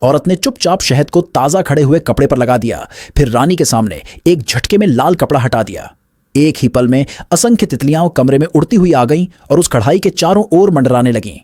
औरत ने चुपचाप शहद को ताजा खड़े हुए कपड़े पर लगा दिया, फिर रानी के सामने एक झटके में लाल कपड़ा हटा दिया। एक ही पल में असंख्य तितलियां कमरे में उड़ती हुई आ गईं और उस कढ़ाई के चारों ओर मंडराने लगीं।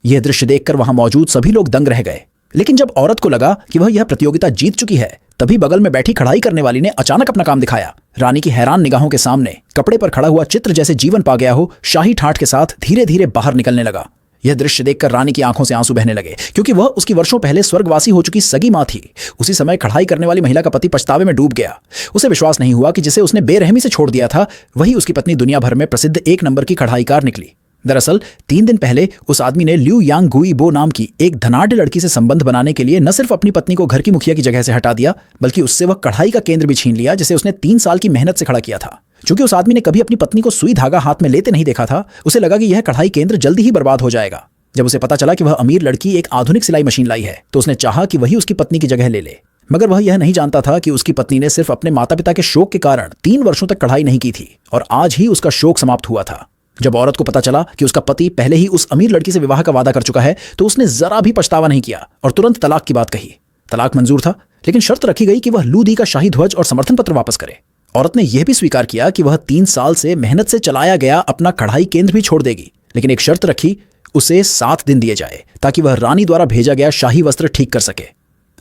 यह दृश्य देखकर वहां मौजूद सभी लोग दंग रह गए। लेकिन जब औरत को लगा कि वह यह प्रतियोगिता जीत चुकी है, तभी बगल में बैठी कढ़ाई करने वाली ने अचानक अपना काम दिखाया। रानी की हैरान निगाहों के सामने कपड़े पर खड़ा हुआ चित्र जैसे जीवन पा गया हो, शाही ठाठ के साथ धीरे धीरे बाहर निकलने लगा। यह दृश्य देखकर रानी की आंखों से आंसू बहने लगे, क्योंकि वह उसकी वर्षों पहले स्वर्गवासी हो चुकी सगी मां थी। उसी समय कढ़ाई करने वाली महिला का पति पछतावे में डूब गया। उसे विश्वास नहीं हुआ कि जिसे उसने बेरहमी से छोड़ दिया था, वही उसकी पत्नी दुनिया भर में प्रसिद्ध एक नंबर की कढ़ाईकार निकली। दरअसल 3 दिन पहले उस आदमी ने ल्यू यांग गुई बो नाम की एक धनाढ़ लड़की से संबंध बनाने के लिए न सिर्फ अपनी पत्नी को घर की मुखिया की जगह से हटा दिया, बल्कि उससे वह कढ़ाई का केंद्र भी छीन लिया, जिसे उसने 3 साल की मेहनत से खड़ा किया था। चूंकि उस आदमी ने कभी अपनी पत्नी को सुई धागा हाथ में लेते नहीं देखा था, उसे लगा कि यह कढ़ाई केंद्र जल्दी ही बर्बाद हो जाएगा। जब उसे पता चला कि वह अमीर लड़की एक आधुनिक सिलाई मशीन लाई है, तो उसने चाहा कि वही उसकी पत्नी की जगह ले ले। मगर वह यह नहीं जानता था कि उसकी पत्नी ने सिर्फ अपने माता पिता के शोक के कारण 3 वर्षों तक कढ़ाई नहीं की थी, और आज ही उसका शोक समाप्त हुआ था। जब औरत को पता चला कि उसका पति पहले ही उस अमीर लड़की से विवाह का वादा कर चुका है, तो उसने जरा भी पछतावा नहीं किया और तुरंत तलाक की बात कही। तलाक मंजूर था, लेकिन शर्त रखी गई कि वह लू दी का शाही ध्वज और समर्थन पत्र वापस करे। औरत ने यह भी स्वीकार किया कि वह 3 साल से मेहनत से चलाया गया अपना कढ़ाई केंद्र भी छोड़ देगी, लेकिन एक शर्त रखी, उसे 7 दिन दिए जाए ताकि वह रानी द्वारा भेजा गया शाही वस्त्र ठीक कर सके।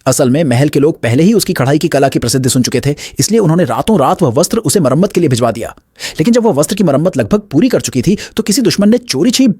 असल में महल के लोग पहले ही उसकी कढ़ाई की कला की प्रसिद्धि सुन चुके थे, इसलिए उन्होंने रातों रात वह वस्त्र उसे मरम्मत के लिए भिजवा दिया। लेकिन जब वह वस्त्र की मरम्मत लगभग पूरी कर चुकी थी, तो किसी दुश्मन ने चोरी छिप